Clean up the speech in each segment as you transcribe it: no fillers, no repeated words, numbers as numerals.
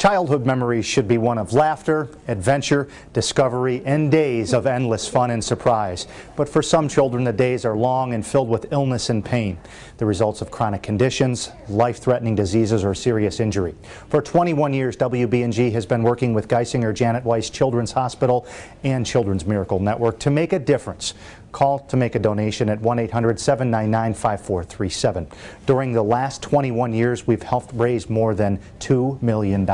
Childhood memories should be one of laughter, adventure, discovery, and days of endless fun and surprise. But for some children, the days are long and filled with illness and pain, the results of chronic conditions, life-threatening diseases, or serious injury. For 21 years, WB&G has been working with Geisinger Janet Weiss Children's Hospital and Children's Miracle Network to make a difference. Call to make a donation at 1-800-799-5437. During the last 21 years, we've helped raise more than $2 million.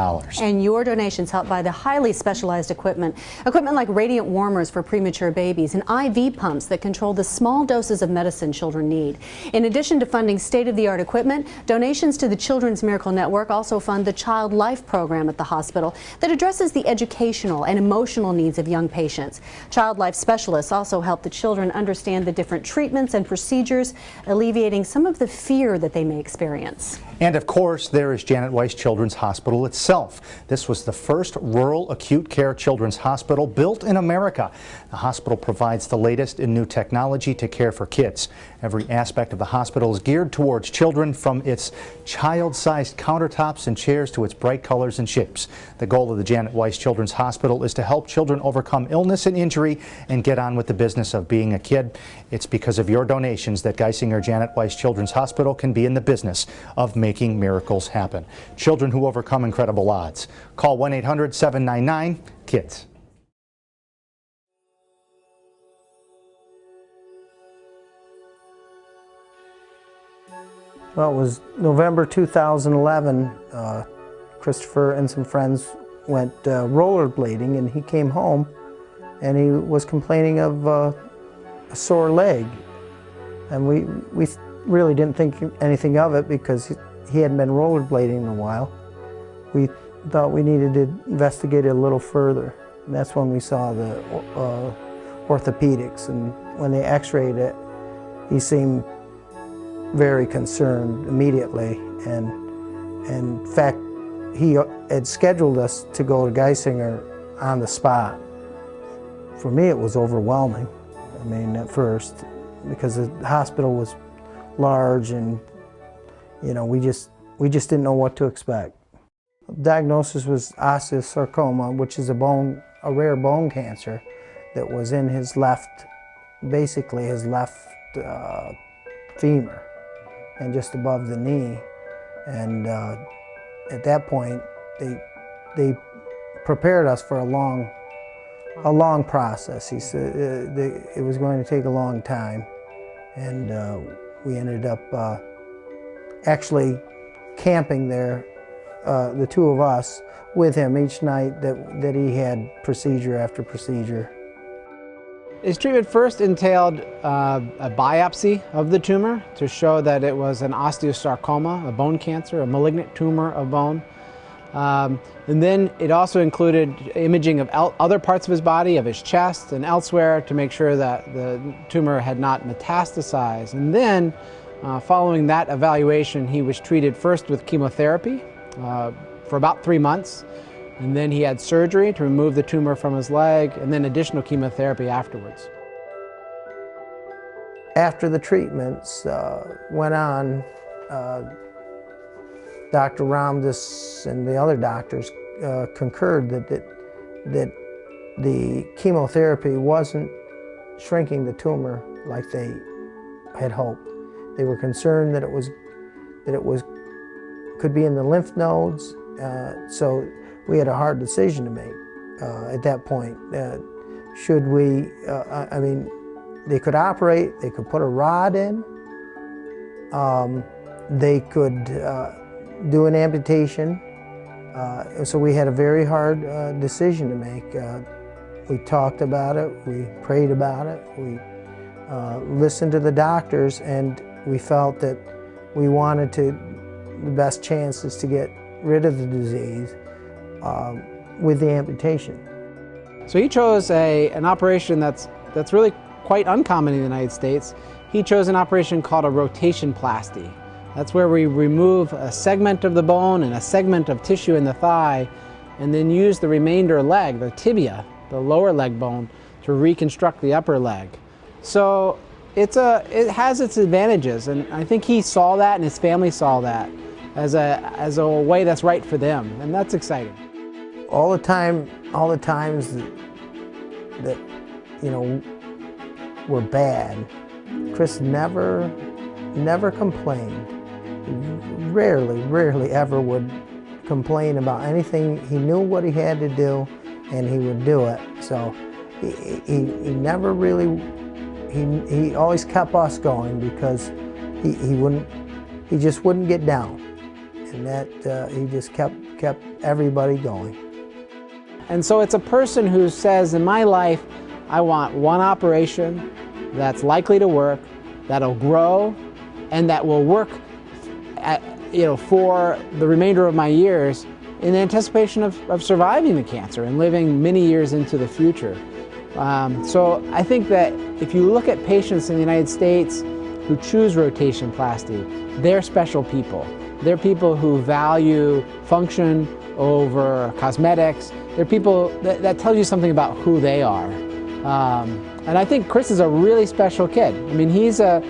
And your donations help buy the highly specialized equipment like radiant warmers for premature babies and IV pumps that control the small doses of medicine children need. In addition to funding state-of-the-art equipment, donations to the Children's Miracle Network also fund the Child Life program at the hospital that addresses the educational and emotional needs of young patients. Child Life specialists also help the children understand the different treatments and procedures, alleviating some of the fear that they may experience. And of course, there is Janet Weiss Children's Hospital itself. This was the first rural acute care children's hospital built in America. The hospital provides the latest in new technology to care for kids. Every aspect of the hospital is geared towards children, from its child-sized countertops and chairs to its bright colors and shapes. The goal of the Janet Weiss Children's Hospital is to help children overcome illness and injury and get on with the business of being a kid. It's because of your donations that Geisinger Janet Weiss Children's Hospital can be in the business of making miracles happen. Children who overcome incredible odds. Call 1-800-799-KIDS. Well, it was November 2011. Christopher and some friends went rollerblading, and he came home and he was complaining of a sore leg. And we really didn't think anything of it because he hadn't been rollerblading in a while. We thought we needed to investigate it a little further. And that's when we saw the orthopedics. And when they x-rayed it, he seemed very concerned immediately. And in fact, he had scheduled us to go to Geisinger on the spot. For me, it was overwhelming. I mean, at first, because the hospital was large, and you know, we just didn't know what to expect. The diagnosis was osteosarcoma, which is a rare bone cancer that was in his left, basically his left femur, and just above the knee. And at that point, they prepared us for a long process. He said it was going to take a long time, and we ended up actually camping there, the two of us, with him each night that he had procedure after procedure. His treatment first entailed a biopsy of the tumor to show that it was an osteosarcoma, a bone cancer, a malignant tumor of bone. And then it also included imaging of other parts of his body, of his chest and elsewhere, to make sure that the tumor had not metastasized. And then, following that evaluation, he was treated first with chemotherapy for about 3 months. And then he had surgery to remove the tumor from his leg, and then additional chemotherapy afterwards. After the treatments went on, Dr. Ramdas and the other doctors concurred that the chemotherapy wasn't shrinking the tumor like they had hoped. They were concerned that it could be in the lymph nodes, so we had a hard decision to make at that point. Should we, I mean, they could operate, they could put a rod in, they could do an amputation. So we had a very hard decision to make. We talked about it, we prayed about it, we listened to the doctors, and we felt that we wanted the best chances to get rid of the disease with the amputation. So he chose an operation that's really quite uncommon in the United States. He chose an operation called a rotationplasty. That's where we remove a segment of the bone and a segment of tissue in the thigh, and then use the remainder leg, the tibia, the lower leg bone, to reconstruct the upper leg. So it has its advantages, and I think he saw that and his family saw that. as a way that's right for them, and that's exciting. All the times that you know were bad, Chris never complained. He rarely ever would complain about anything. He knew what he had to do, and he would do it. So he never really, he always kept us going, because he just wouldn't get down, and that he just kept everybody going. And so it's a person who says, in my life, I want one operation that's likely to work, that'll grow, and that will work for the remainder of my years in anticipation of surviving the cancer and living many years into the future. So I think that if you look at patients in the United States who choose rotation-plasty, they're special people. They're people who value function over cosmetics. They're people that tells you something about who they are. And I think Chris is a really special kid. I mean, he's a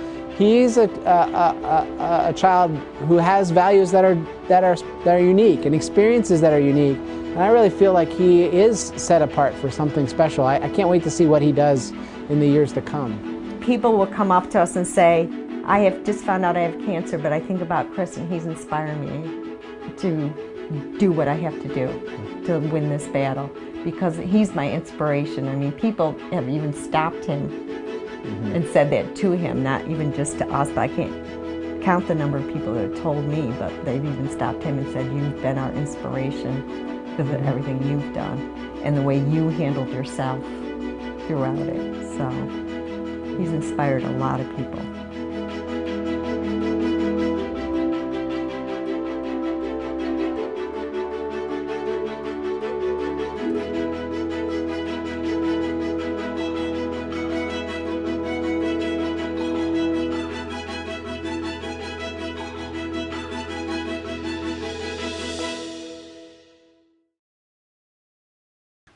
child who has values that are unique and experiences that are unique. And I really feel like he is set apart for something special. I can't wait to see what he does in the years to come. People will come up to us and say, I have just found out I have cancer, but I think about Chris and he's inspiring me to do what I have to do to win this battle, because he's my inspiration. I mean, people have even stopped him and said that to him, not even just to us, but I can't count the number of people that have told me, but they've even stopped him and said, you've been our inspiration because of everything you've done and the way you handled yourself throughout it. So he's inspired a lot of people.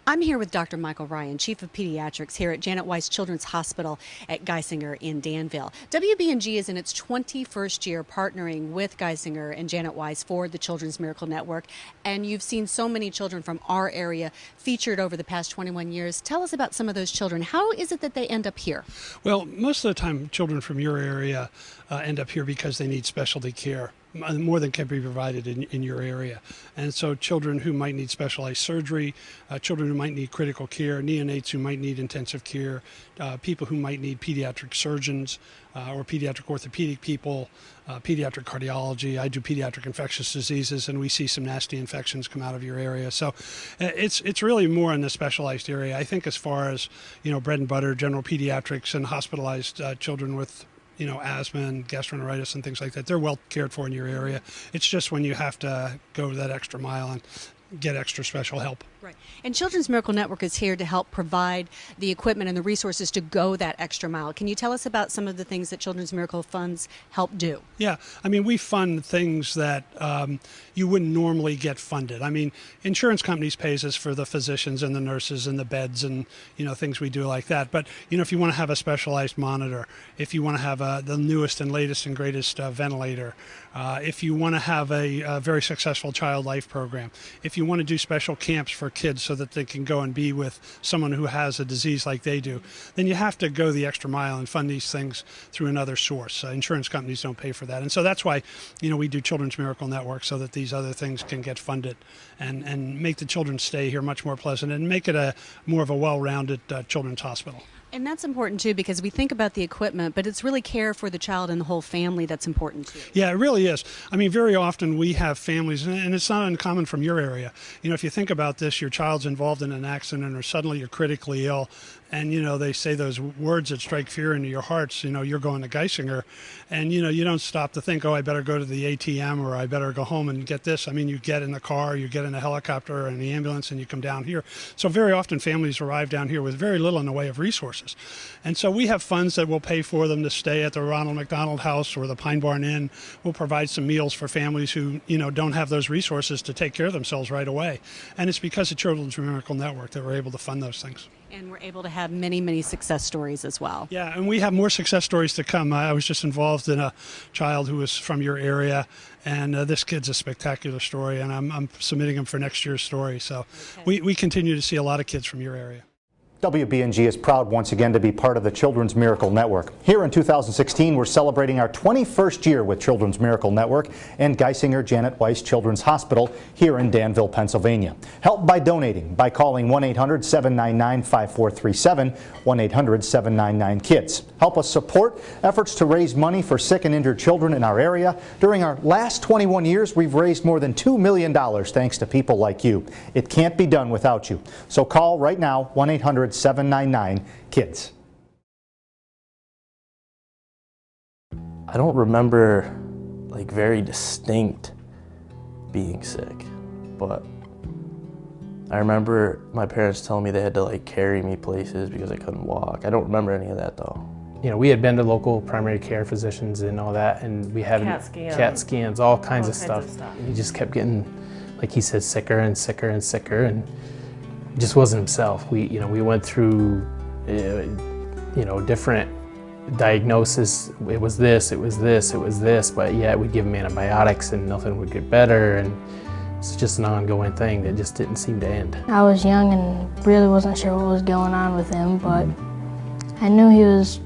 I'm here with Dr. Michael Ryan, Chief of Pediatrics here at Janet Weiss Children's Hospital at Geisinger in Danville. WB&G is in its 21st year partnering with Geisinger and Janet Weiss for the Children's Miracle Network, and you've seen so many children from our area featured over the past 21 years. Tell us about some of those children. How is it that they end up here? Well, most of the time children from your area end up here because they need specialty care, more than can be provided in your area. And so children who might need specialized surgery, children who might need critical care, neonates who might need intensive care, people who might need pediatric surgeons or pediatric orthopedic people, pediatric cardiology. I do pediatric infectious diseases, and we see some nasty infections come out of your area. So it's really more in the specialized area. I think as far as, bread and butter, general pediatrics and hospitalized children with asthma and gastroenteritis and things like that, they're well cared for in your area. It's just when you have to go that extra mile and get extra special help. Right. And Children's Miracle Network is here to help provide the equipment and the resources to go that extra mile. Can you tell us about some of the things that Children's Miracle funds help do? Yeah. I mean, we fund things that you wouldn't normally get funded. I mean, insurance companies pays us for the physicians and the nurses and the beds and, things we do like that. But, if you want to have a specialized monitor, if you want to have the newest and latest and greatest ventilator, if you want to have a very successful child life program, if you want to do special camps for kids so that they can go and be with someone who has a disease like they do, then you have to go the extra mile and fund these things through another source. Insurance companies don't pay for that. And so that's why, we do Children's Miracle Network, so that these other things can get funded and make the children's stay here much more pleasant and make it more of a well-rounded children's hospital. And that's important, too, because we think about the equipment, but it's really care for the child and the whole family that's important, too. Yeah, it really is. I mean, very often we have families, and it's not uncommon from your area. If you think about this, your child's involved in an accident or suddenly you're critically ill, and, they say those words that strike fear into your hearts, you're going to Geisinger, and, you don't stop to think, I better go to the ATM or I better go home and get this. I mean, you get in the car, you get in a helicopter or in the ambulance, and you come down here. So very often families arrive down here with very little in the way of resources. And so we have funds that will pay for them to stay at the Ronald McDonald House or the Pine Barn Inn. We'll provide some meals for families who, don't have those resources to take care of themselves right away. And it's because of Children's Miracle Network that we're able to fund those things. And we're able to have had many, many success stories as well. Yeah, and we have more success stories to come. I was just involved in a child who was from your area, and this kid's a spectacular story, and I'm submitting him for next year's story. So we continue to see a lot of kids from your area. WBNG is proud once again to be part of the Children's Miracle Network. Here in 2016, we're celebrating our 21st year with Children's Miracle Network and Geisinger Janet Weiss Children's Hospital here in Danville, Pennsylvania. Help by donating by calling 1-800-799-5437, 1-800-799-KIDS. Help us support efforts to raise money for sick and injured children in our area. During our last 21 years, we've raised more than $2 million thanks to people like you. It can't be done without you. So call right now, 1-800-799-KIDS. I don't remember like very distinct being sick, but I remember my parents telling me they had to like carry me places because I couldn't walk. I don't remember any of that though. You know, we had been to local primary care physicians and all that, and we had CAT scans, all kinds of stuff. He just kept getting, like he said, sicker and sicker and sicker, and he just wasn't himself. We went through, different diagnosis. It was this, it was this, it was this, but yet we'd give him antibiotics and nothing would get better, and it's just an ongoing thing that just didn't seem to end. I was young and really wasn't sure what was going on with him, but I knew he was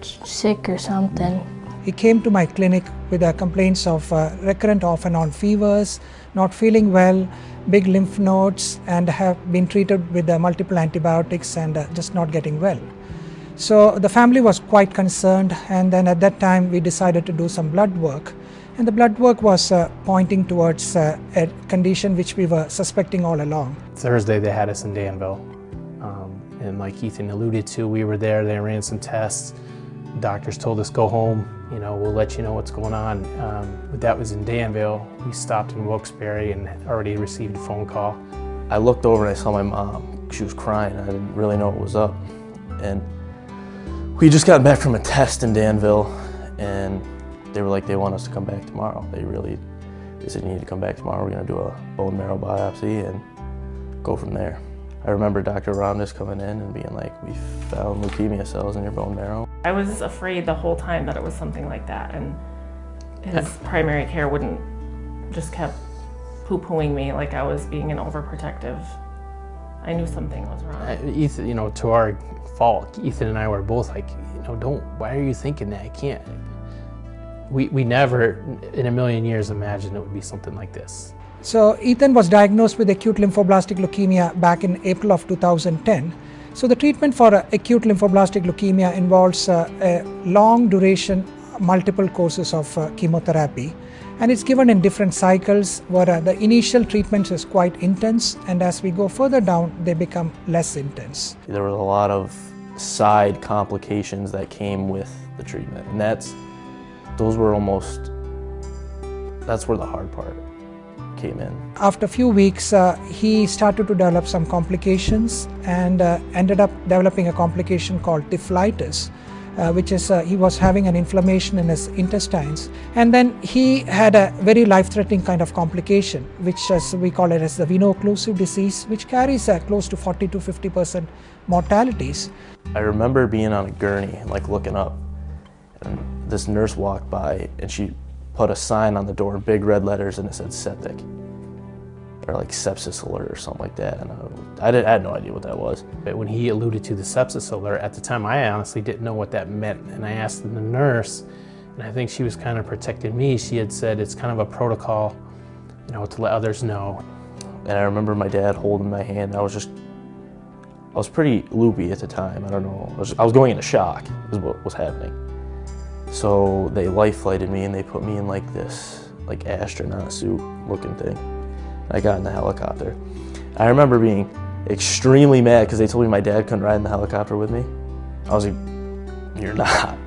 sick or something. He came to my clinic with complaints of recurrent off and on fevers, not feeling well, big lymph nodes, and have been treated with multiple antibiotics and just not getting well. So the family was quite concerned, and then at that time we decided to do some blood work. And the blood work was pointing towards a condition which we were suspecting all along. Thursday they had us in Danville, and like Ethan alluded to, we were there, they ran some tests. Doctors told us go home, we'll let you know what's going on. But that was in Danville. We stopped in Wilkes-Barre and already received a phone call. I looked over and I saw my mom. She was crying. I didn't really know what was up. And we just got back from a test in Danville, and they were like, they want us to come back tomorrow. They said, you need to come back tomorrow. We're gonna do a bone marrow biopsy and go from there. I remember Dr. Rondas coming in and being like, we found leukemia cells in your bone marrow. I was afraid the whole time that it was something like that, and his primary care just kept poo-pooing me like I was being an overprotective. I knew something was wrong. Ethan, to our fault, Ethan and I were both like, why are you thinking that? I can't. We never in a million years imagined it would be something like this. So Ethan was diagnosed with acute lymphoblastic leukemia back in April of 2010. So the treatment for acute lymphoblastic leukemia involves a long duration, multiple courses of chemotherapy. And it's given in different cycles where the initial treatment is quite intense, and as we go further down, they become less intense. There was a lot of side complications that came with the treatment, and that's where the hard part came in. After a few weeks, he started to develop some complications and ended up developing a complication called typhlitis, which is he was having an inflammation in his intestines. And then he had a very life-threatening kind of complication, which we call it as the veno-occlusive disease, which carries close to 40 to 50% mortalities. I remember being on a gurney and looking up, and this nurse walked by and she put a sign on the door in big red letters, and it said septic, or sepsis alert or something like that. And I had no idea what that was. But when he alluded to the sepsis alert, at the time I honestly didn't know what that meant. And I asked the nurse, and I think she was kind of protecting me. She had said it's kind of a protocol, to let others know. And I remember my dad holding my hand. I was pretty loopy at the time. I don't know. I was going into shock is what was happening. So they life flighted me and they put me in this astronaut suit looking thing. I got in the helicopter. I remember being extremely mad because they told me my dad couldn't ride in the helicopter with me. I was like, you're not.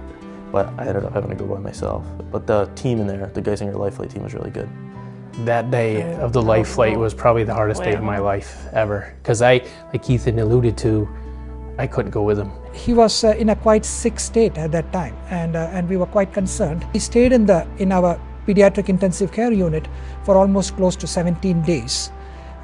But I ended up having to go by myself. But the team in there, the Geisinger Life Flight team, was really good. That day of the life flight was probably the hardest day of my life ever. Because like Ethan alluded to, I couldn't go with him. He was in a quite sick state at that time, and we were quite concerned. He stayed in our pediatric intensive care unit for almost close to 17 days.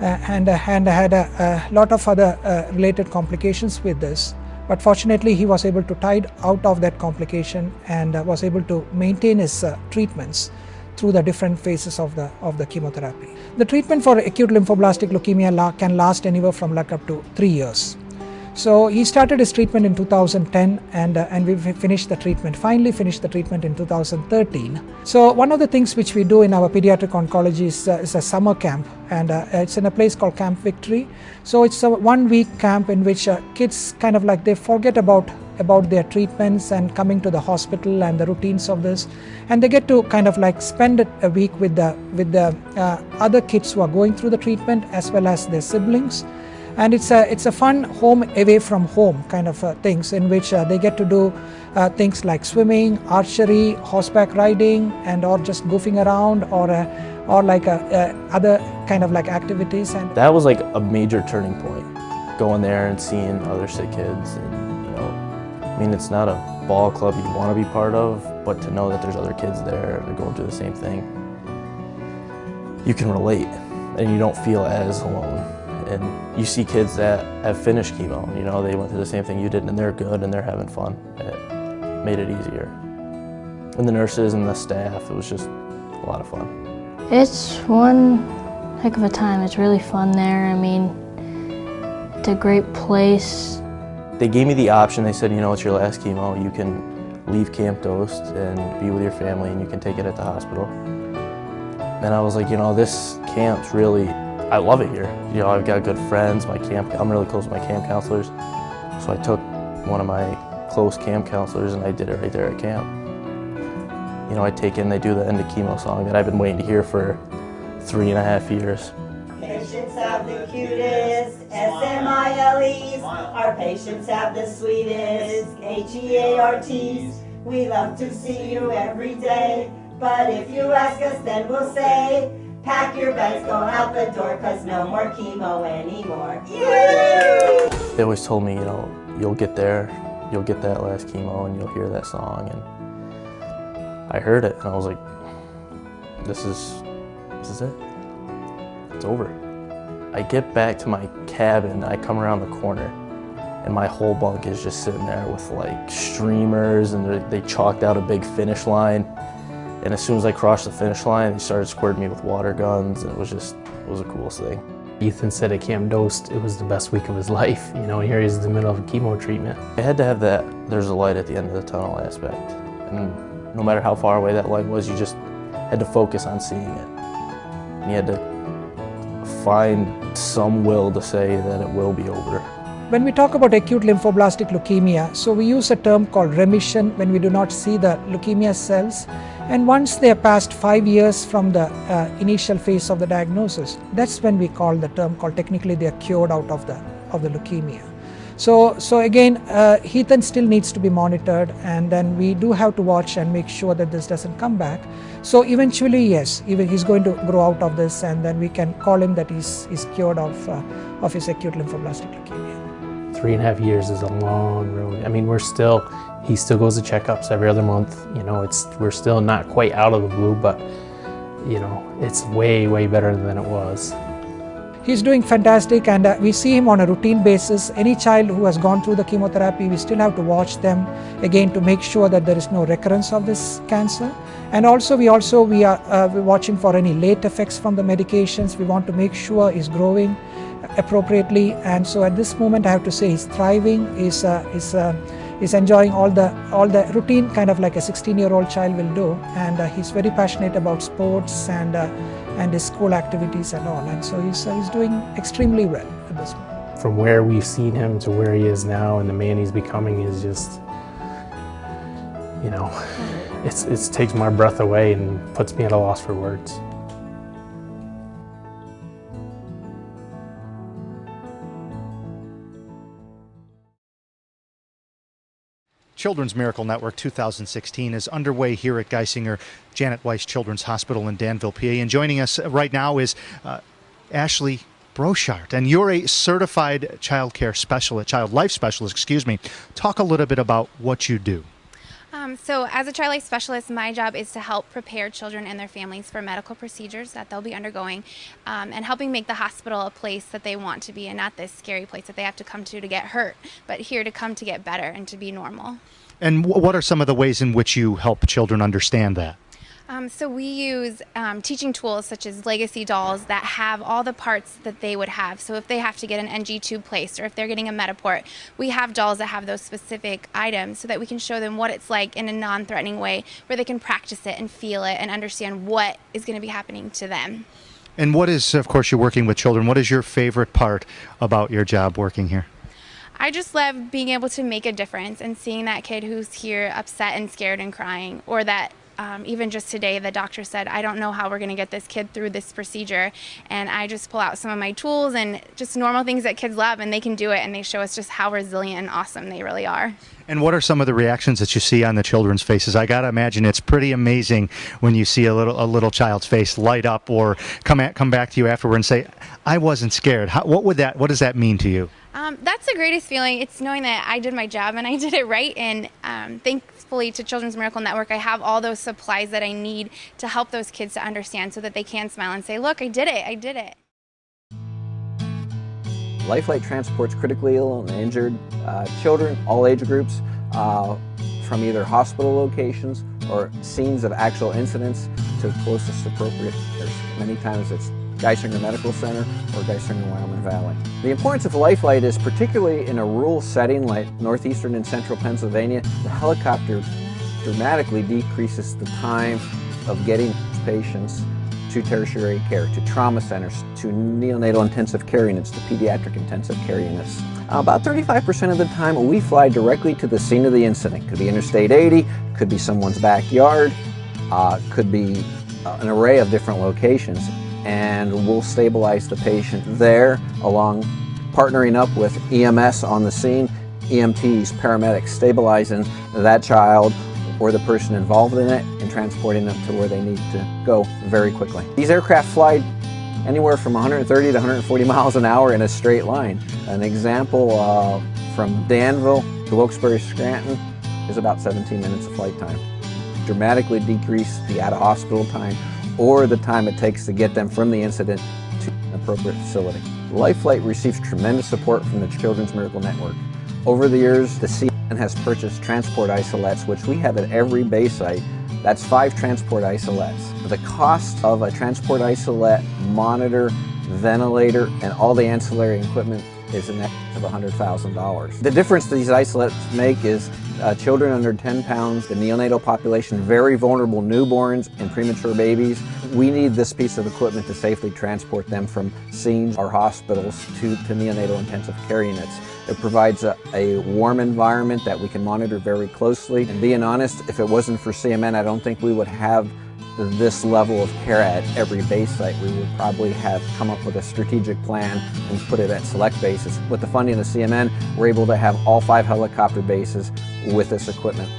and had a lot of other related complications with this. But fortunately, he was able to tide out of that complication and was able to maintain his treatments through the different phases of the chemotherapy. The treatment for acute lymphoblastic leukemia can last anywhere from like up to 3 years. So he started his treatment in 2010 and we finally finished the treatment in 2013. So one of the things which we do in our pediatric oncology is a summer camp, and it's in a place called Camp Victory. So it's a 1-week camp in which kids kind of like they forget about their treatments and coming to the hospital and the routines of this, and they get to kind of like spend a week with the other kids who are going through the treatment as well as their siblings. And it's a fun home away from home kind of things in which they get to do things like swimming, archery, horseback riding, and or just goofing around or like other kind of like activities. And that was like a major turning point, going there and seeing other sick kids. And, you know, I mean, it's not a ball club you want to be part of, but to know that there's other kids there, they're going through the same thing, you can relate and you don't feel as alone. And you see kids that have finished chemo, you know, they went through the same thing you did and they're good and they're having fun. And it made it easier. And the nurses and the staff, it was just a lot of fun. It's one heck of a time. It's really fun there. I mean, it's a great place. They gave me the option. They said, you know, it's your last chemo. You can leave Camp Dost and be with your family and you can take it at the hospital. And I was like, you know, this camp's really, I love it here. You know, I've got good friends, I'm really close with my camp counselors. So I took one of my close camp counselors and I did it right there at camp. You know, they do the end of chemo song that I've been waiting to hear for 3.5 years. Patients have the cutest SMILEs. Our patients have the sweetest HEARTs. We love to see you every day, but if you ask us, then we'll say, pack your bags, go out the door, cause no more chemo anymore. Yay! They always told me, you know, you'll get there, you'll get that last chemo and you'll hear that song. And I heard it and I was like, this is it. It's over. I get back to my cabin, I come around the corner and my whole bunk is just sitting there with like streamers and they chalked out a big finish line. And as soon as I crossed the finish line, they started squirting me with water guns, and it was the coolest thing. Ethan said at Camp Dost it was the best week of his life. You know, here he's in the middle of a chemo treatment. I had to have that there's a light at the end of the tunnel aspect. And no matter how far away that light was, you just had to focus on seeing it. And you had to find some will to say that it will be over. when we talk about acute lymphoblastic leukemia, so we use a term called remission when we do not see the leukemia cells. And once they are past 5 years from the initial phase of the diagnosis, that's when we call the term called technically they are cured out of the leukemia. So again, Ethan still needs to be monitored, and then we do have to watch and make sure that this doesn't come back. So eventually, yes, he's going to grow out of this, and then we can call him that he's cured of his acute lymphoblastic leukemia. 3.5 years is a long road. I mean, he still goes to checkups every other month. You know, we're still not quite out of the blue, but you know, it's way, way better than it was. He's doing fantastic, and we see him on a routine basis. Any child who has gone through the chemotherapy, we still have to watch them again to make sure that there is no recurrence of this cancer. And also we are watching for any late effects from the medications. We want to make sure he's growing appropriately, and so at this moment I have to say he's thriving. He's enjoying all the routine kind of like a 16-year-old child will do, and he's very passionate about sports and his school activities and all, and so he's doing extremely well at this moment. From where we've seen him to where he is now and the man he's becoming is just, you know, it takes my breath away and puts me at a loss for words. Children's Miracle Network 2016 is underway here at Geisinger Janet Weiss Children's Hospital in Danville, PA. And joining us right now is Ashley Brochart, and you're a certified child life specialist. Talk a little bit about what you do. So as a child life specialist, my job is to help prepare children and their families for medical procedures that they'll be undergoing, and helping make the hospital a place that they want to be and not this scary place that they have to come to get hurt, but here to come to get better and to be normal. And what are some of the ways in which you help children understand that? So we use teaching tools such as legacy dolls that have all the parts that they would have. So if they have to get an NG tube placed or if they're getting a Metaport, we have dolls that have those specific items so that we can show them what it's like in a non-threatening way where they can practice it and feel it and understand what is going to be happening to them. And what is, of course, you're working with children, what is your favorite part about your job working here? I just love being able to make a difference and seeing that kid who's here upset and scared and crying, or that even just today the doctor said, I don't know how we're going to get this kid through this procedure, and I just pull out some of my tools and just normal things that kids love, and they can do it, and they show us just how resilient and awesome they really are. And what are some of the reactions that you see on the children's faces? I got to imagine it's pretty amazing when you see a little child's face light up or come back to you afterward and say, I wasn't scared. What does that mean to you? That's the greatest feeling. It's knowing that I did my job and I did it right, and thankfully to Children's Miracle Network, I have all those supplies that I need to help those kids to understand so that they can smile and say, look, I did it, I did it. LifeFlight transports critically ill and injured children, all age groups, from either hospital locations or scenes of actual incidents to closest appropriate cares. Many times it's Geisinger Medical Center or Geisinger Wyoming Valley. The importance of LifeFlight is particularly in a rural setting like northeastern and central Pennsylvania. The helicopter dramatically decreases the time of getting patients to tertiary care, to trauma centers, to neonatal intensive care units, to pediatric intensive care units. About 35% of the time we fly directly to the scene of the incident. Could be Interstate 80, could be someone's backyard, could be an array of different locations. And we'll stabilize the patient there, partnering up with EMS on the scene, EMTs, paramedics, stabilizing that child or the person involved in it and transporting them to where they need to go very quickly. These aircraft fly anywhere from 130 to 140 miles an hour in a straight line. An example from Danville to Wilkes-Barre Scranton is about 17 minutes of flight time. Dramatically decrease the out-of-hospital time or the time it takes to get them from the incident to an appropriate facility. LifeFlight receives tremendous support from the Children's Miracle Network. Over the years, the CMN has purchased transport isolettes, which we have at every base site. That's 5 transport isolettes. The cost of a transport isolette, monitor, ventilator, and all the ancillary equipment is in excess of $100,000. The difference these isolettes make is children under 10 pounds, the neonatal population, very vulnerable newborns and premature babies. We need this piece of equipment to safely transport them from scenes or hospitals to neonatal intensive care units. It provides a warm environment that we can monitor very closely. And being honest, if it wasn't for CMN, I don't think we would have this level of care at every base site. We would probably have come up with a strategic plan and put it at select bases. With the funding of CMN, we're able to have all 5 helicopter bases with this equipment.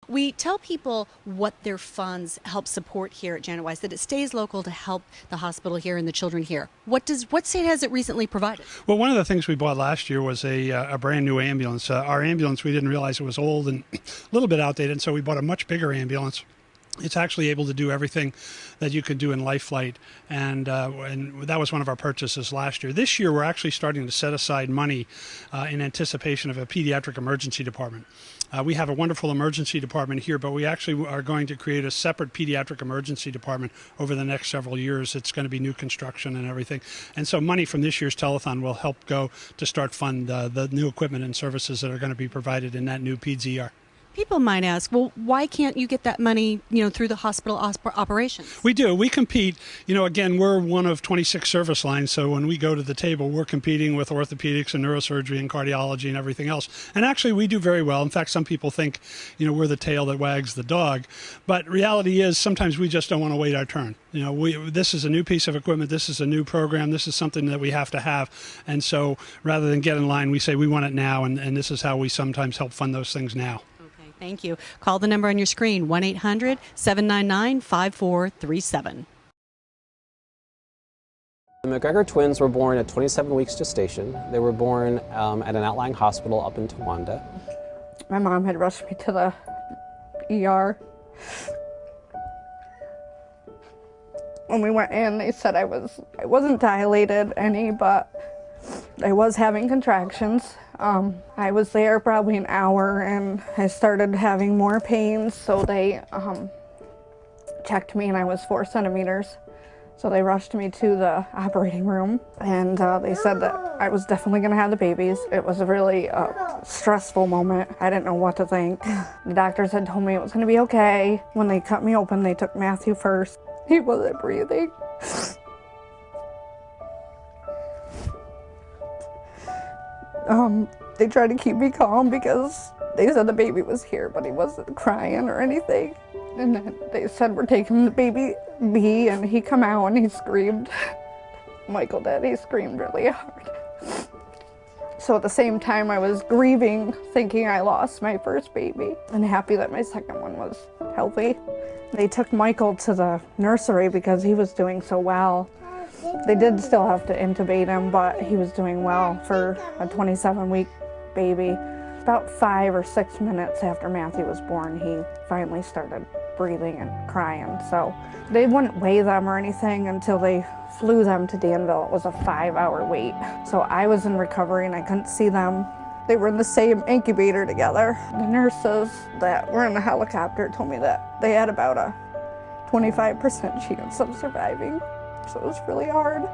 We tell people what their funds help support here at Janet Weiss, that it stays local to help the hospital here and the children here. What state has it recently provided? Well, one of the things we bought last year was a brand new ambulance. Our ambulance, we didn't realize it was old and a little bit outdated, and so we bought a much bigger ambulance. It's actually able to do everything that you could do in LifeFlight, and that was one of our purchases last year. This year, we're actually starting to set aside money in anticipation of a pediatric emergency department. We have a wonderful emergency department here, but we actually are going to create a separate pediatric emergency department over the next several years. It's going to be new construction and everything. And so money from this year's telethon will help go to start fund the new equipment and services that are going to be provided in that new PEDS-ER. People might ask, well, why can't you get that money, through the hospital operations? We do. We compete. Again, we're one of 26 service lines, so when we go to the table, we're competing with orthopedics and neurosurgery and cardiology and everything else. And actually, we do very well. In fact, some people think, we're the tail that wags the dog. But reality is, sometimes we just don't want to wait our turn. This is a new piece of equipment. This is a new program. This is something that we have to have. And so rather than get in line, we say we want it now, and this is how we sometimes help fund those things now. Thank you. Call the number on your screen, 1-800-799-5437. The McGregor twins were born at 27 weeks gestation. They were born at an outlying hospital up in Towanda. My mom had rushed me to the ER. When we went in, they said I wasn't dilated any, but I was having contractions. I was there probably an hour and I started having more pains, so they checked me and I was 4 centimeters. So they rushed me to the operating room and they said that I was definitely gonna have the babies. It was a really stressful moment. I didn't know what to think. The doctors had told me it was gonna be okay. When they cut me open, they took Matthew first. He wasn't breathing. They tried to keep me calm because they said the baby was here, but he wasn't crying or anything. And then they said we're taking the baby B, and he come out and he screamed. Michael did, he screamed really hard. So at the same time I was grieving, thinking I lost my first baby, and happy that my second one was healthy. They took Michael to the nursery because he was doing so well. They did still have to intubate him, but he was doing well for a 27-week baby. About 5 or 6 minutes after Matthew was born, he finally started breathing and crying. So they wouldn't weigh them or anything until they flew them to Danville. It was a 5-hour wait. So I was in recovery and I couldn't see them. They were in the same incubator together. The nurses that were in the helicopter told me that they had about a 25% chance of surviving. So it was really hard.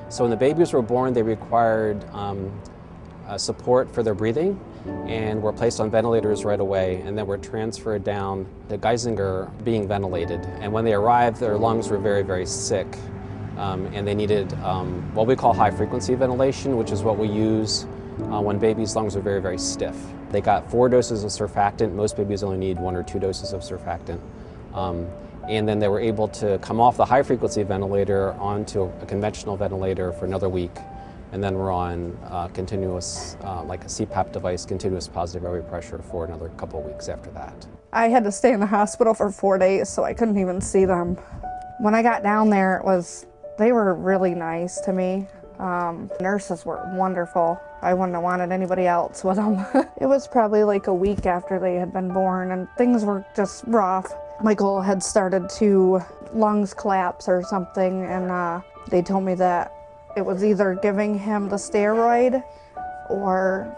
So when the babies were born, they required support for their breathing and were placed on ventilators right away, and then were transferred down to Geisinger being ventilated. And when they arrived, their lungs were very, very sick, and they needed what we call high-frequency ventilation, which is what we use when babies' lungs are very, very stiff. They got 4 doses of surfactant. Most babies only need 1 or 2 doses of surfactant. And then they were able to come off the high-frequency ventilator onto a conventional ventilator for another week, and then we're on continuous, like a CPAP device, continuous positive airway pressure, for another couple of weeks after that. I had to stay in the hospital for 4 days, so I couldn't even see them. When I got down there, they were really nice to me. Nurses were wonderful. I wouldn't have wanted anybody else with them. It was probably like a week after they had been born, and things were just rough. Michael had started to lungs collapse or something, and they told me that it was either giving him the steroid or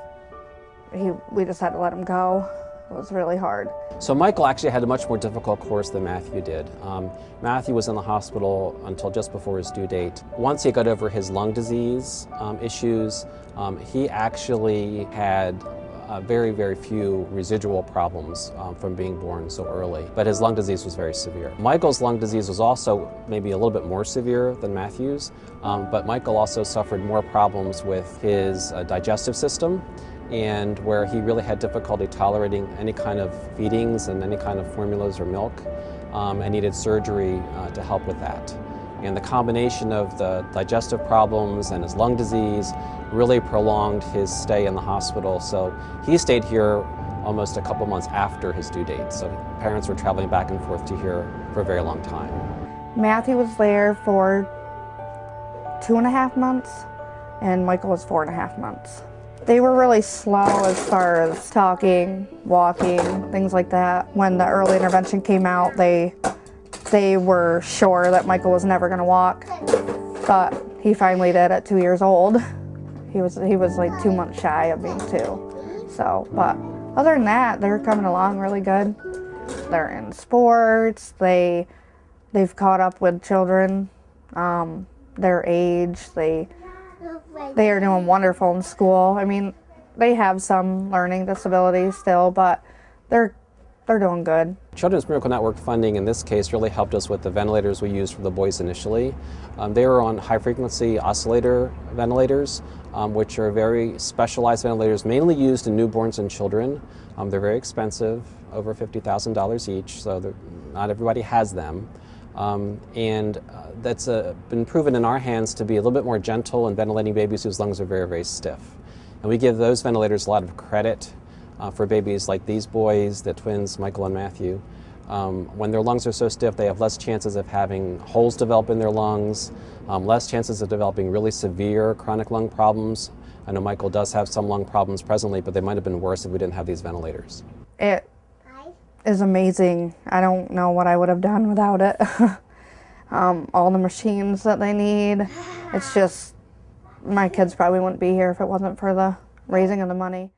we just had to let him go. It was really hard. So Michael actually had a much more difficult course than Matthew did. Matthew was in the hospital until just before his due date. Once he got over his lung disease issues, he actually had very, very few residual problems from being born so early, but his lung disease was very severe. Michael's lung disease was also maybe a little bit more severe than Matthew's, but Michael also suffered more problems with his digestive system, and where he really had difficulty tolerating any kind of feedings and any kind of formulas or milk, and needed surgery to help with that. And the combination of the digestive problems and his lung disease really prolonged his stay in the hospital. So he stayed here almost a couple months after his due date. So parents were traveling back and forth to here for a very long time. Matthew was there for 2.5 months, and Michael was 4.5 months. They were really slow as far as talking, walking, things like that. When the early intervention came out, they were sure that Michael was never going to walk, but he finally did at 2 years old. He was like 2 months shy of being 2. So, but other than that, they're coming along really good. They're in sports. They've caught up with children their age. They are doing wonderful in school. I mean, they have some learning disabilities still, but they're doing good. Children's Miracle Network funding in this case really helped us with the ventilators we used for the boys initially. They were on high-frequency oscillator ventilators, which are very specialized ventilators, mainly used in newborns and children. They're very expensive, over $50,000 each, so not everybody has them. And that's been proven in our hands to be a little bit more gentle in ventilating babies whose lungs are very, very stiff. And we give those ventilators a lot of credit for babies like these boys, the twins, Michael and Matthew. When their lungs are so stiff, they have less chances of having holes develop in their lungs, less chances of developing really severe chronic lung problems, I know Michael does have some lung problems presently, but they might have been worse if we didn't have these ventilators. It is amazing. I don't know what I would have done without it. All the machines that they need. It's just, my kids probably wouldn't be here if it wasn't for the raising of the money.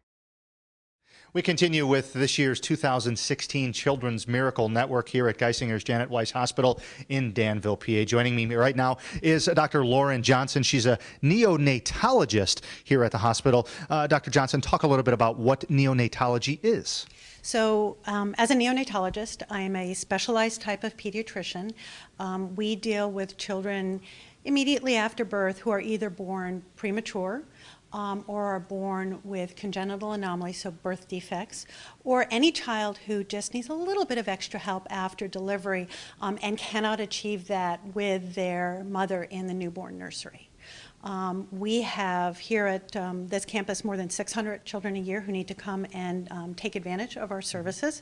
We continue with this year's 2016 Children's Miracle Network here at Geisinger's Janet Weiss Hospital in Danville, PA. Joining me right now is Dr. Lauren Johnson. She's a neonatologist here at the hospital. Dr. Johnson, talk a little bit about what neonatology is. So as a neonatologist, I am a specialized type of pediatrician. We deal with children immediately after birth who are either born premature or are born with congenital anomalies, so birth defects, or any child who just needs a little bit of extra help after delivery and cannot achieve that with their mother in the newborn nursery. We have here at this campus more than 600 children a year who need to come and take advantage of our services,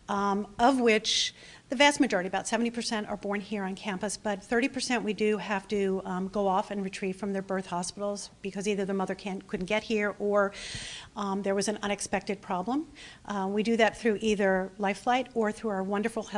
of which the vast majority, about 70%, are born here on campus, but 30% we do have to go off and retrieve from their birth hospitals because either the mother couldn't get here or there was an unexpected problem. We do that through either Life Flight or through our wonderful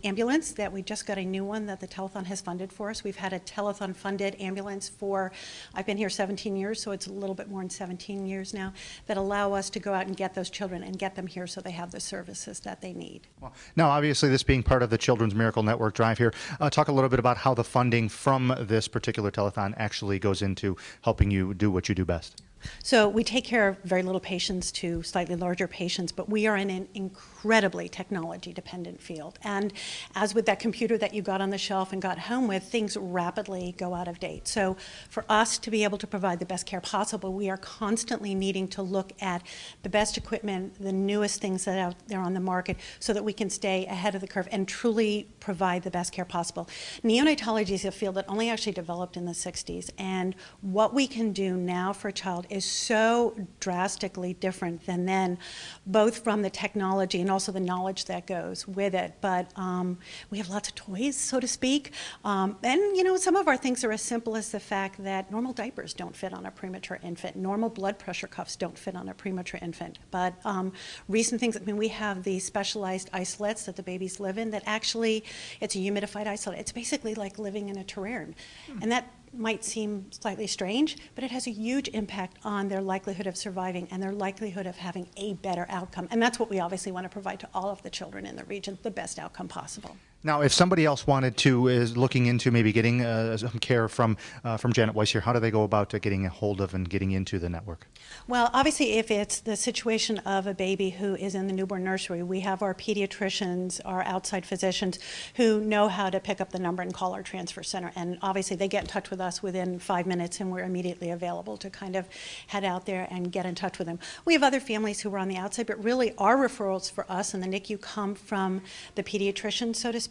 ambulance that we just got a new one that the telethon has funded for us. We've had a telethon funded ambulance for, I've been here 17 years, so it's a little bit more than 17 years now, that allow us to go out and get those children and get them here so they have the services that they need. Well, now, obviously, this being part of the Children's Miracle Network drive here, talk a little bit about how the funding from this particular telethon actually goes into helping you do what you do best. So we take care of very little patients to slightly larger patients, but we are in an incredibly technology-dependent field. And as with that computer that you got on the shelf and got home with, things rapidly go out of date. So for us to be able to provide the best care possible, we are constantly needing to look at the best equipment, the newest things that are out there on the market, so that we can stay ahead of the curve and truly provide the best care possible. Neonatology is a field that only actually developed in the 60s, and what we can do now for a child is so drastically different than then, both from the technology and also the knowledge that goes with it. But we have lots of toys, so to speak. And, you know, some of our things are as simple as the fact that normal diapers don't fit on a premature infant. Normal blood pressure cuffs don't fit on a premature infant. But recent things, I mean, we have these specialized isolates that the babies live in that actually, it's a humidified isolate. It's basically like living in a terrarium. And that might seem slightly strange, but it has a huge impact on their likelihood of surviving and their likelihood of having a better outcome. And that's what we obviously want to provide to all of the children in the region, the best outcome possible. Now, if somebody else wanted to, is looking into maybe getting some care from Janet Weiss here, how do they go about getting a hold of and getting into the network? Well, obviously, if it's the situation of a baby who is in the newborn nursery, we have our pediatricians, our outside physicians who know how to pick up the number and call our transfer center. And obviously, they get in touch with us within 5 minutes, and we're immediately available to kind of head out there and get in touch with them. We have other families who are on the outside, but really our referrals for us in the NICU come from the pediatrician, so to speak.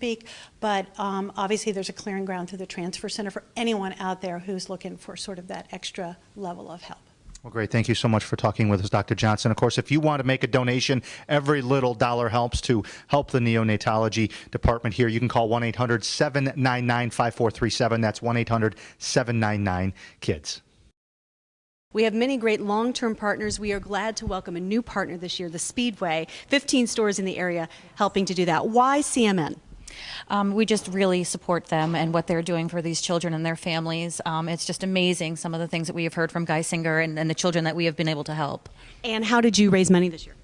But obviously, there's a clearing ground through the transfer center for anyone out there who's looking for sort of that extra level of help. Well, great. Thank you so much for talking with us, Dr. Johnson. Of course, if you want to make a donation, every little dollar helps to help the neonatology department here. You can call 1-800-799-5437. That's 1-800-799-KIDS. We have many great long-term partners. We are glad to welcome a new partner this year, the Speedway. 15 stores in the area helping to do that. Why CMN? We just really support them and what they're doing for these children and their families. It's just amazing, some of the things that we have heard from Geisinger and the children that we have been able to help. And how did you raise money this year?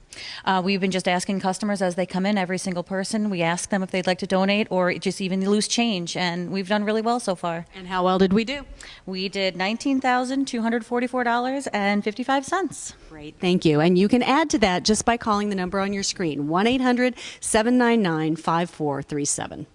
We've been just asking customers as they come in, every single person. We ask them if they'd like to donate or just even loose change, and we've done really well so far. And how well did we do? We did $19,244.55. Great, thank you. And you can add to that just by calling the number on your screen, 1-800-799-5437.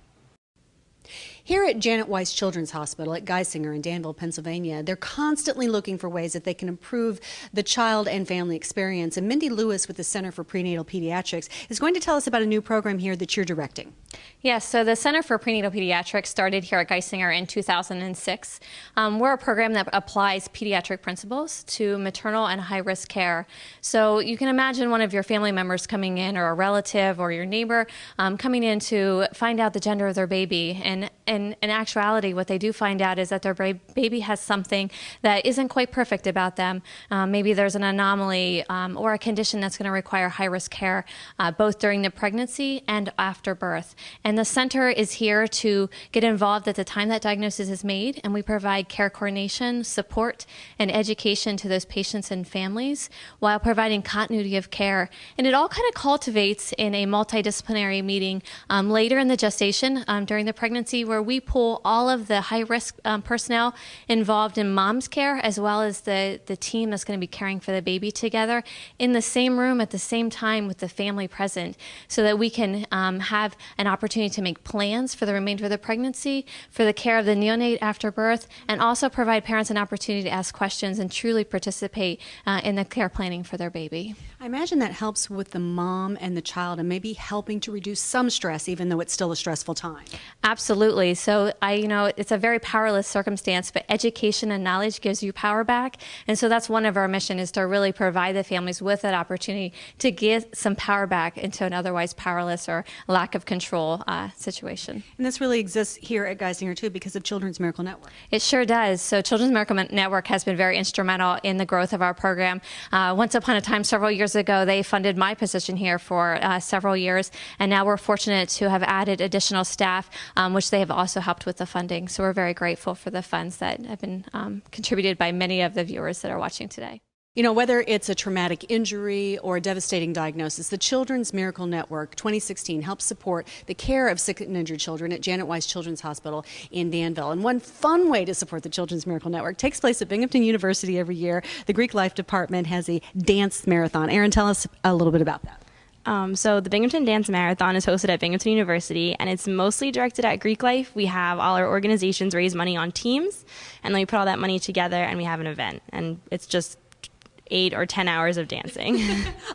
Here at Janet Weiss Children's Hospital at Geisinger in Danville, Pennsylvania, they're constantly looking for ways that they can improve the child and family experience. And Mindy Lewis with the Center for Prenatal Pediatrics is going to tell us about a new program here that you're directing. Yes, so the Center for Prenatal Pediatrics started here at Geisinger in 2006. We're a program that applies pediatric principles to maternal and high-risk care. So you can imagine one of your family members coming in, or a relative or your neighbor coming in to find out the gender of their baby. And in actuality, what they do find out is that their baby has something that isn't quite perfect about them. Maybe there's an anomaly or a condition that's going to require high-risk care both during the pregnancy and after birth. And the center is here to get involved at the time that diagnosis is made, and we provide care coordination, support, and education to those patients and families while providing continuity of care. And it all kind of cultivates in a multidisciplinary meeting later in the gestation during the pregnancy, where we pull all of the high-risk personnel involved in mom's care, as well as the team that's going to be caring for the baby together in the same room at the same time with the family present, so that we can have an opportunity to make plans for the remainder of the pregnancy, for the care of the neonate after birth, and also provide parents an opportunity to ask questions and truly participate in the care planning for their baby. I imagine that helps with the mom and the child, and maybe helping to reduce some stress, even though it's still a stressful time. Absolutely. So it's a very powerless circumstance, but education and knowledge gives you power back. And so that's one of our mission, is to really provide the families with that opportunity to get some power back into an otherwise powerless or lack of control situation. And this really exists here at Geisinger too, because of Children's Miracle Network. It sure does. So Children's Miracle Network has been very instrumental in the growth of our program. Once upon a time, several years ago, they funded my position here for several years, and now we're fortunate to have added additional staff, which they have also helped with the funding. So we're very grateful for the funds that have been contributed by many of the viewers that are watching today. You know, whether it's a traumatic injury or a devastating diagnosis, the Children's Miracle Network 2016 helps support the care of sick and injured children at Janet Weiss Children's Hospital in Danville. And one fun way to support the Children's Miracle Network takes place at Binghamton University every year. The Greek Life Department has a dance marathon. Aaron, tell us a little bit about that. So the Binghamton Dance Marathon is hosted at Binghamton University, and it's mostly directed at Greek life. We have all our organizations raise money on teams, and then we put all that money together and we have an event. And it's just 8 or 10 hours of dancing.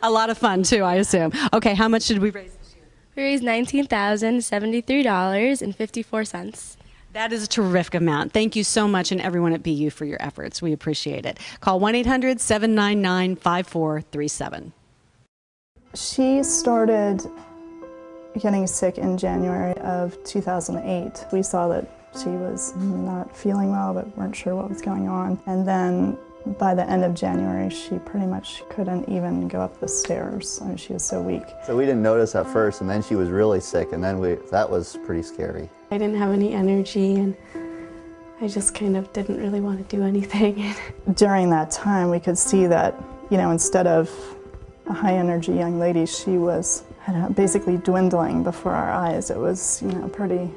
A lot of fun too, I assume. Okay, how much did we raise this year? We raised $19,073.54. That is a terrific amount. Thank you so much, and everyone at BU, for your efforts. We appreciate it. Call 1-800-799-5437. She started getting sick in January of 2008. We saw that she was not feeling well, but weren't sure what was going on. And then by the end of January, she pretty much couldn't even go up the stairs. I mean, she was so weak. So we didn't notice at first, and then she was really sick, and then that was pretty scary. I didn't have any energy, and I just kind of didn't really want to do anything. During that time, we could see that, you know, instead of a high-energy young lady, she was basically dwindling before our eyes. It was, you know, pretty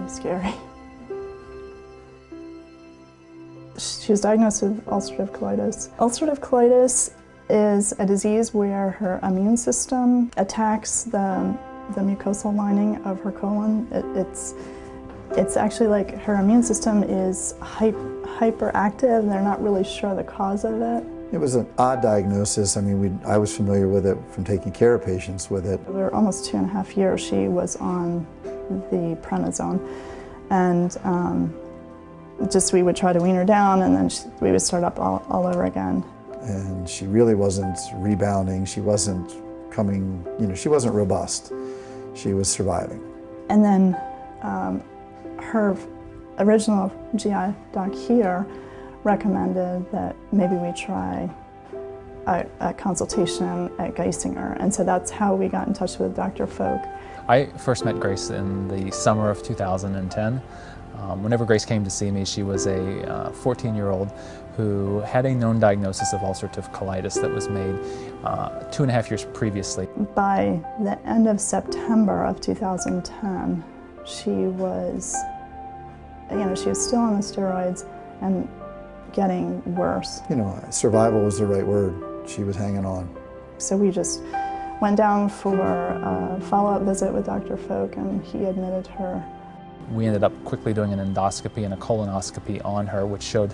scary. She was diagnosed with ulcerative colitis. Ulcerative colitis is a disease where her immune system attacks the mucosal lining of her colon. It's actually like her immune system is hyperactive, and they're not really sure the cause of it. It was an odd diagnosis. I mean, I was familiar with it from taking care of patients with it. For almost 2.5 years, she was on the prednisone, and we would try to wean her down, and then we would start up all over again. And she really wasn't rebounding. She wasn't coming, you know, she wasn't robust. She was surviving. And then her original GI doc here recommended that maybe we try a consultation at Geisinger, and so that's how we got in touch with Dr. Folk. I first met Grace in the summer of 2010. Whenever Grace came to see me, she was a 14-year-old who had a known diagnosis of ulcerative colitis that was made 2.5 years previously. By the end of September of 2010, she was still on the steroids and getting worse. You know, survival was the right word. She was hanging on. So we just went down for a follow-up visit with Dr. Folk, and he admitted her. We ended up quickly doing an endoscopy and a colonoscopy on her, which showed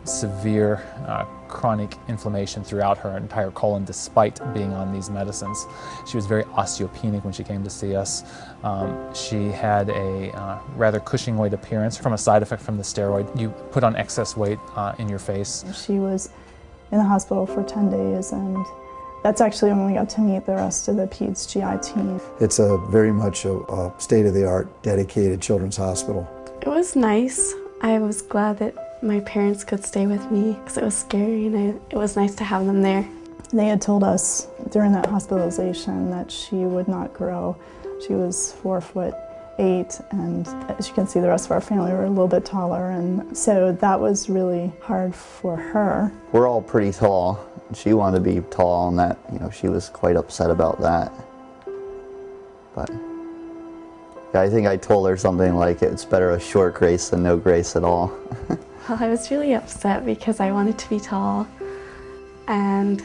severe chronic inflammation throughout her entire colon despite being on these medicines. She was very osteopenic when she came to see us. She had a rather Cushingoid appearance from a side effect from the steroid. You put on excess weight in your face. She was in the hospital for 10 days, and that's actually when we got to meet the rest of the PEDS GI team. It's a very much a state-of-the-art, dedicated children's hospital. It was nice. I was glad that my parents could stay with me because it was scary, and it was nice to have them there. They had told us during that hospitalization that she would not grow. She was 4'8", and as you can see, the rest of our family were a little bit taller, and so that was really hard for her. We're all pretty tall. She wanted to be tall, and that, you know, she was quite upset about that. But yeah, I think I told her something like, it's better a short Grace than no Grace at all. Well, I was really upset because I wanted to be tall, and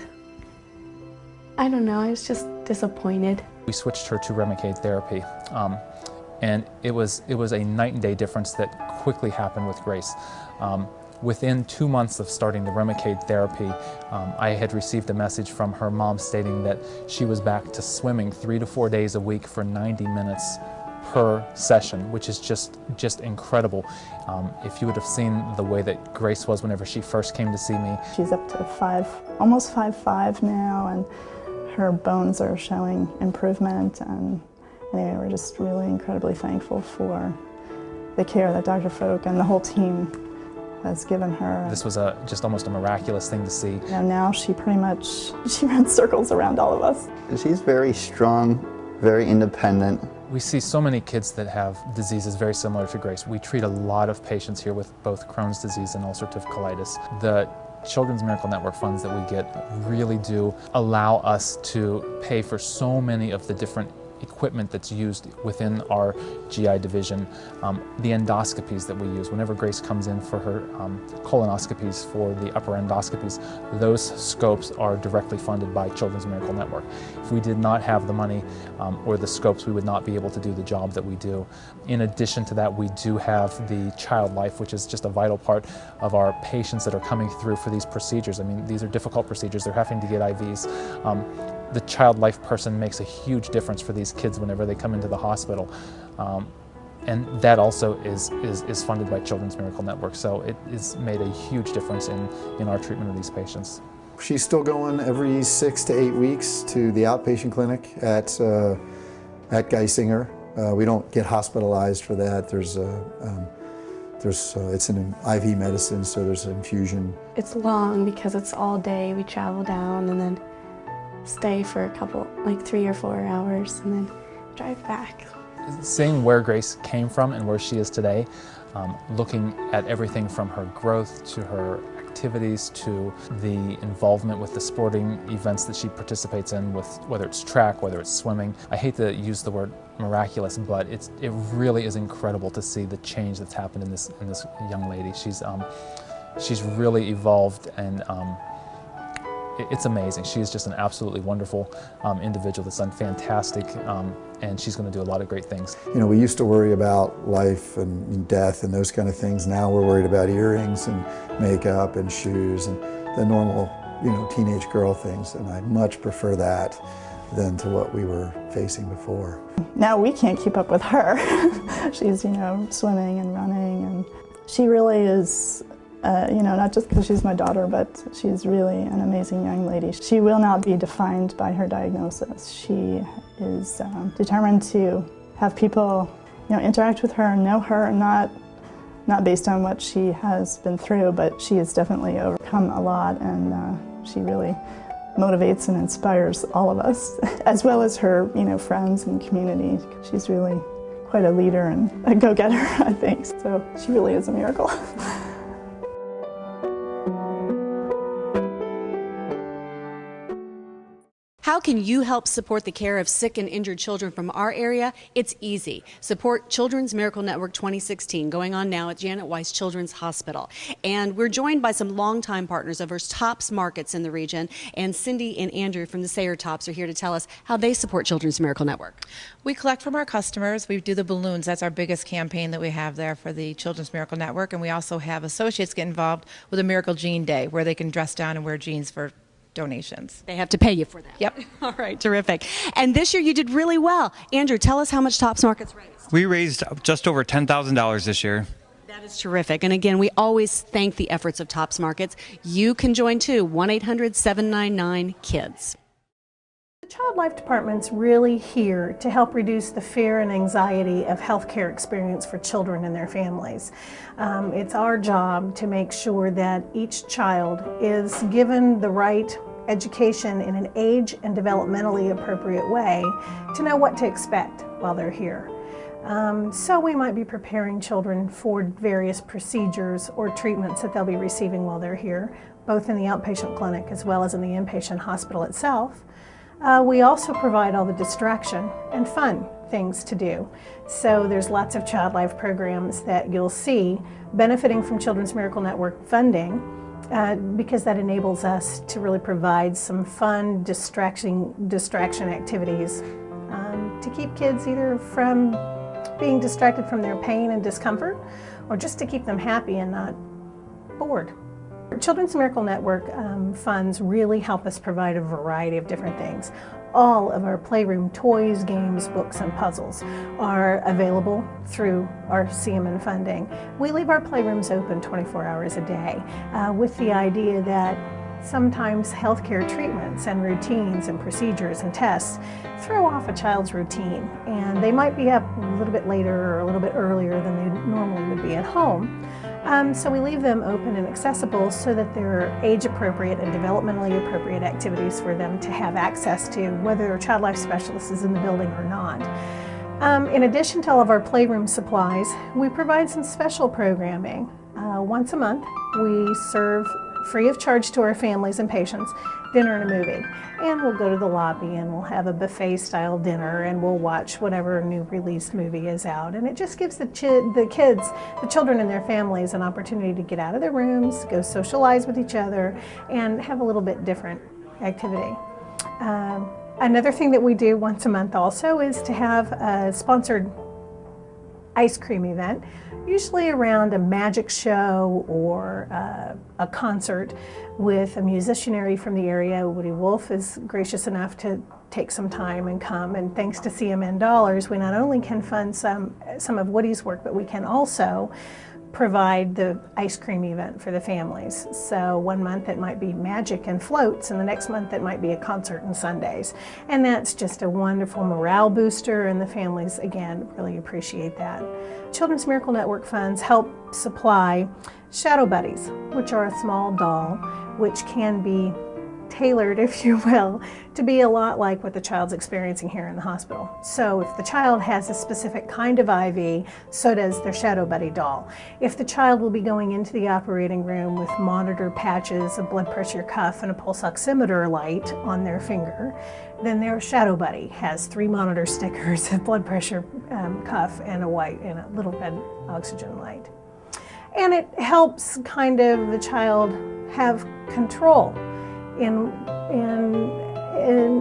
I don't know, I was just disappointed. We switched her to Remicade therapy, and it was a night and day difference that quickly happened with Grace. Within 2 months of starting the Remicade therapy, I had received a message from her mom stating that she was back to swimming 3 to 4 days a week for 90 minutes per session, which is just incredible. If you would have seen the way that Grace was whenever she first came to see me. She's up to almost 5'5" now, and her bones are showing improvement, and anyway, we're just really incredibly thankful for the care that Dr. Folk and the whole team has given her. This was just almost a miraculous thing to see. You know, now she runs circles around all of us. She's very strong, very independent. We see so many kids that have diseases very similar to Grace. We treat a lot of patients here with both Crohn's disease and ulcerative colitis. The Children's Miracle Network funds that we get really do allow us to pay for so many of the different equipment that's used within our GI division. The endoscopies that we use, whenever Grace comes in for her colonoscopies, for the upper endoscopies, those scopes are directly funded by Children's Miracle Network. If we did not have the money or the scopes, we would not be able to do the job that we do. In addition to that, we do have the Child Life, which is just a vital part of our patients that are coming through for these procedures. I mean, these are difficult procedures. They're having to get IVs. The Child Life person makes a huge difference for these kids whenever they come into the hospital. And that also is funded by Children's Miracle Network, so it has made a huge difference in our treatment of these patients. She's still going every 6 to 8 weeks to the outpatient clinic at Geisinger. We don't get hospitalized for that. It's an IV medicine, so there's an infusion. It's long because it's all day. We travel down and then stay for a couple, like 3 or 4 hours, and then drive back. Seeing where Grace came from and where she is today, looking at everything from her growth to her activities to the involvement with the sporting events that she participates in, with whether it's track, whether it's swimming. I hate to use the word miraculous, but it really is incredible to see the change that's happened in this young lady. She's really evolved, and it's amazing. She's just an absolutely wonderful individual that's done fantastic, and she's going to do a lot of great things. You know, we used to worry about life and death and those kind of things. Now we're worried about earrings and makeup and shoes and the normal, you know, teenage girl things, and I much prefer that than to what we were facing before. Now we can't keep up with her. She's, you know, swimming and running, and she really is, you know, not just because she's my daughter, but she's really an amazing young lady. She will not be defined by her diagnosis. She is determined to have people, you know, interact with her and know her, not based on what she has been through, but she has definitely overcome a lot, and she really motivates and inspires all of us, as well as her, you know, friends and community. She's really quite a leader and a go-getter, I think. So she really is a miracle. How can you help support the care of sick and injured children from our area? It's easy. Support Children's Miracle Network 2016, going on now at Janet Weiss Children's Hospital. And we're joined by some longtime partners of our Tops markets in the region. And Cindy and Andrew from the Sayer Tops are here to tell us how they support Children's Miracle Network. We collect from our customers. We do the balloons. That's our biggest campaign that we have there for the Children's Miracle Network. And we also have associates get involved with a Miracle Jean Day, where they can dress down and wear jeans for donations. They have to pay you for that. Yep. All right, terrific. And this year you did really well. Andrew, tell us how much Tops Markets raised. We raised just over $10,000 this year. That is terrific. And again, we always thank the efforts of Tops Markets. You can join too, 1-800-799-KIDS. The Child Life Department's really here to help reduce the fear and anxiety of healthcare experience for children and their families. It's our job to make sure that each child is given the right education in an age and developmentally appropriate way to know what to expect while they're here. So we might be preparing children for various procedures or treatments that they'll be receiving while they're here, both in the outpatient clinic as well as in the inpatient hospital itself. We also provide all the distraction and fun things to do. So there's lots of child life programs that you'll see benefiting from Children's Miracle Network funding because that enables us to really provide some fun distraction activities to keep kids either from being distracted from their pain and discomfort or just to keep them happy and not bored. Children's Miracle Network funds really help us provide a variety of different things. All of our playroom toys, games, books, and puzzles are available through our CMN funding. We leave our playrooms open 24 hours a day with the idea that sometimes healthcare treatments and routines and procedures and tests throw off a child's routine, and they might be up a little bit later or a little bit earlier than they normally would be at home. So we leave them open and accessible so that they're age-appropriate and developmentally appropriate activities for them to have access to, whether a child life specialist is in the building or not. In addition to all of our playroom supplies, we provide some special programming. Once a month, we serve free of charge to our families and patients dinner and a movie. And we'll go to the lobby and we'll have a buffet style dinner and we'll watch whatever new released movie is out. And it just gives the children and their families an opportunity to get out of their rooms, go socialize with each other, and have a little bit different activity. Another thing that we do once a month also is to have a sponsored ice cream event, usually around a magic show or a concert with a musicianary from the area. Woody Wolf is gracious enough to take some time and come, and thanks to CMN dollars, we not only can fund some of Woody's work, but we can also provide the ice cream event for the families. So one month it might be magic and floats, and the next month it might be a concert and sundaes. And that's just a wonderful morale booster, and the families, again, really appreciate that. Children's Miracle Network funds help supply Shadow Buddies, which are a small doll which can be tailored, if you will, to be a lot like what the child's experiencing here in the hospital. So if the child has a specific kind of IV, so does their Shadow Buddy doll. If the child will be going into the operating room with monitor patches, a blood pressure cuff, and a pulse oximeter light on their finger, then their Shadow Buddy has 3 monitor stickers, a blood pressure cuff, and a little red oxygen light. And it helps kind of the child have control in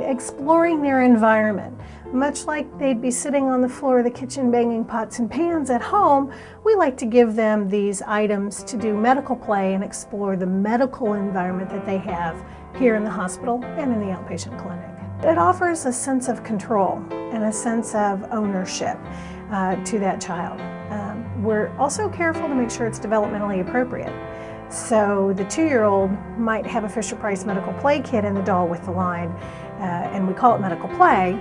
exploring their environment. Much like they'd be sitting on the floor of the kitchen banging pots and pans at home, we like to give them these items to do medical play and explore the medical environment that they have here in the hospital and in the outpatient clinic. It offers a sense of control and a sense of ownership to that child. We're also careful to make sure it's developmentally appropriate. So the 2-year-old might have a Fisher-Price medical play kit in the doll with the line, and we call it medical play.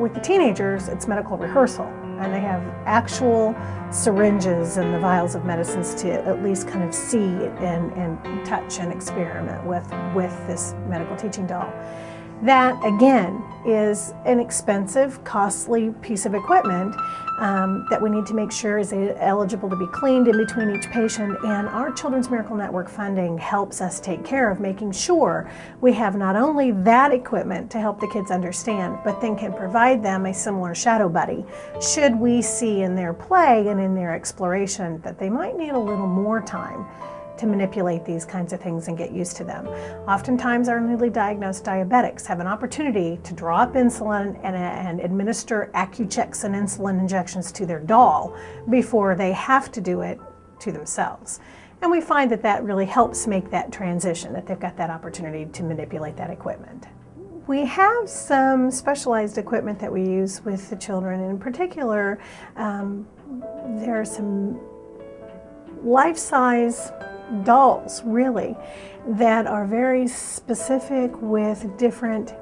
With the teenagers, it's medical rehearsal, and they have actual syringes and the vials of medicines to at least kind of see and touch and experiment with this medical teaching doll. That, again, is an expensive, costly piece of equipment that we need to make sure is eligible to be cleaned in between each patient, and our Children's Miracle Network funding helps us take care of making sure we have not only that equipment to help the kids understand, but then can provide them a similar shadow buddy should we see in their play and in their exploration that they might need a little more time to manipulate these kinds of things and get used to them. Oftentimes our newly diagnosed diabetics have an opportunity to draw up insulin and administer Accu-Checks and insulin injections to their doll before they have to do it to themselves. And we find that that really helps make that transition, that they've got that opportunity to manipulate that equipment. We have some specialized equipment that we use with the children. In particular, there are some life-size dolls, really, that are very specific with different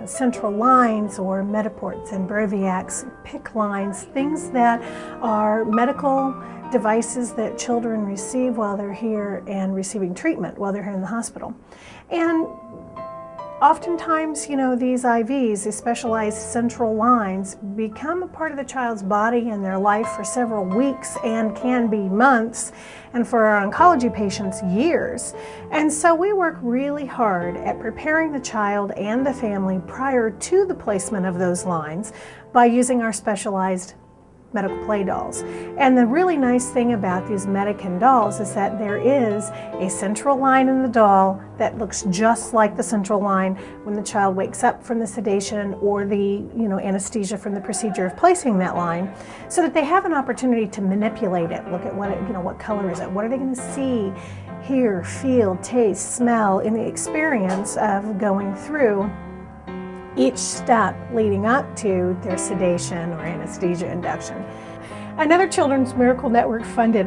central lines or Metaports and Broviacs, PICC lines, things that are medical devices that children receive while they're here and receiving treatment while they're here in the hospital. And oftentimes, you know, these IVs, these specialized central lines, become a part of the child's body and their life for several weeks and can be months, and for our oncology patients, years. And so we work really hard at preparing the child and the family prior to the placement of those lines by using our specialized medical play dolls. And the really nice thing about these Medican dolls is that there is a central line in the doll that looks just like the central line when the child wakes up from the sedation or the anesthesia from the procedure of placing that line, so that they have an opportunity to manipulate it. Look at what color is it? What are they going to see, hear, feel, taste, smell in the experience of going through each step leading up to their sedation or anesthesia induction. Another Children's Miracle Network funded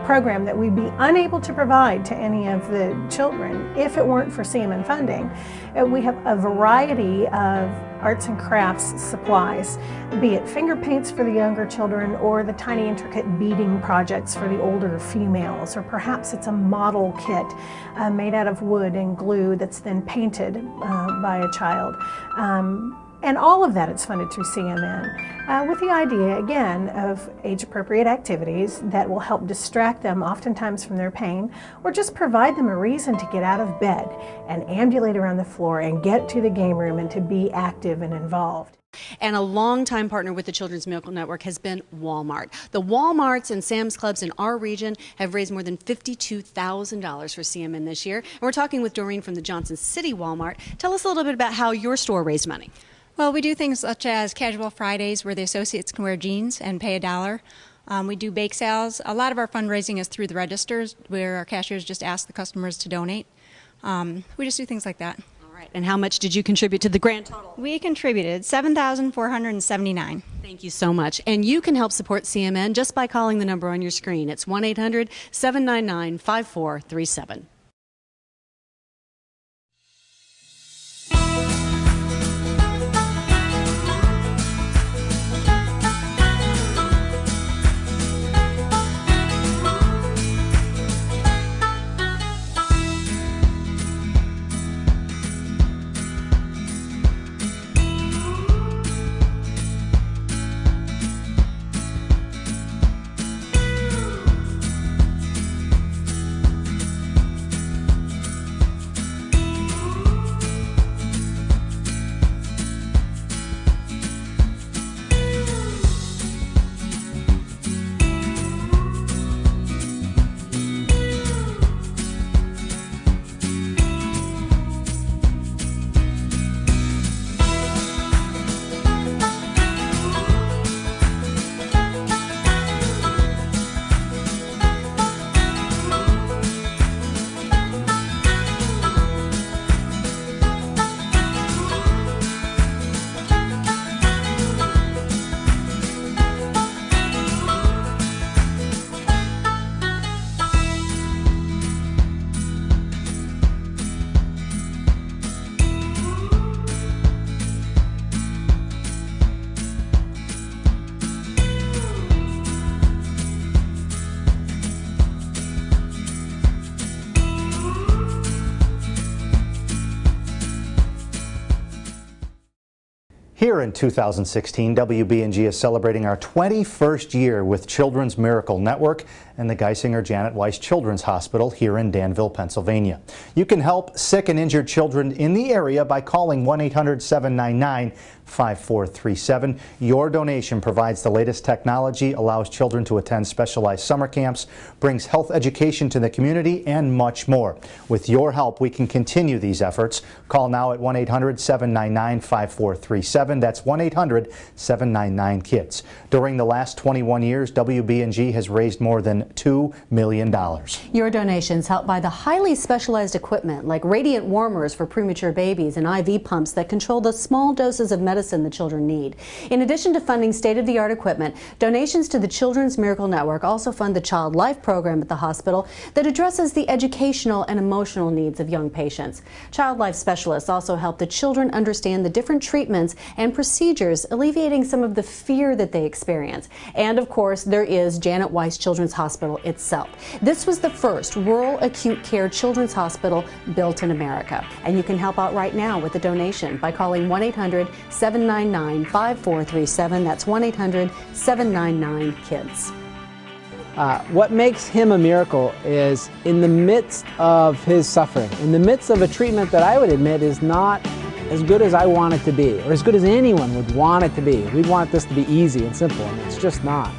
program that we'd be unable to provide to any of the children if it weren't for CMN funding. We have a variety of arts and crafts supplies, be it finger paints for the younger children or the tiny intricate beading projects for the older females, or perhaps it's a model kit made out of wood and glue that's then painted by a child. And all of that is funded through CMN with the idea, again, of age-appropriate activities that will help distract them oftentimes from their pain, or just provide them a reason to get out of bed and ambulate around the floor and get to the game room and to be active and involved. And a longtime partner with the Children's Miracle Network has been Walmart. The Walmarts and Sam's Clubs in our region have raised more than $52,000 for CMN this year. And we're talking with Doreen from the Johnson City Walmart. Tell us a little bit about how your store raised money. Well, we do things such as Casual Fridays, where the associates can wear jeans and pay $1. We do bake sales. A lot of our fundraising is through the registers, where our cashiers just ask the customers to donate. We just do things like that. All right. And how much did you contribute to the grand total? We contributed $7,479. Thank you so much. And you can help support CMN just by calling the number on your screen. It's 1-800-799-5437. year in 2016, WBNG is celebrating our 21st year with Children's Miracle Network and the Geisinger Janet Weiss Children's Hospital here in Danville, Pennsylvania. You can help sick and injured children in the area by calling 1-800-799-5437. Your donation provides the latest technology, allows children to attend specialized summer camps, brings health education to the community, and much more. With your help, we can continue these efforts. Call now at 1-800-799-5437. That's 1-800-799-KIDS. During the last 21 years, WBNG has raised more than $2 million. Your donations help buy the highly specialized equipment like radiant warmers for premature babies and IV pumps that control the small doses of medicine the children need. In addition to funding state-of-the-art equipment, donations to the Children's Miracle Network also fund the Child Life program at the hospital that addresses the educational and emotional needs of young patients. Child Life specialists also help the children understand the different treatments and procedures, alleviating some of the fear that they experience. And of course, there is Janet Weiss Children's Hospital itself. This was the first rural acute care children's hospital built in America. And you can help out right now with a donation by calling 1-800-799-5437. That's 1-800-799-KIDS. What makes him a miracle is in the midst of his suffering, in the midst of a treatment that I would admit is not as good as I want it to be, or as good as anyone would want it to be. We'd want this to be easy and simple, and it's just not.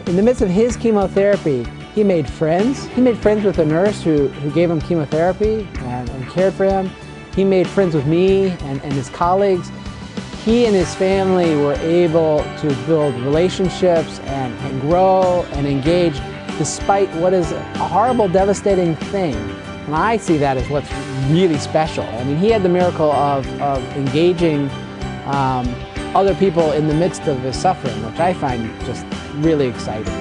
In the midst of his chemotherapy, he made friends. He made friends with a nurse who gave him chemotherapy and cared for him. He made friends with me and his colleagues. He and his family were able to build relationships and grow and engage despite what is a horrible, devastating thing. And I see that as what's really special. I mean, he had the miracle of engaging other people in the midst of his suffering, which I find just really exciting.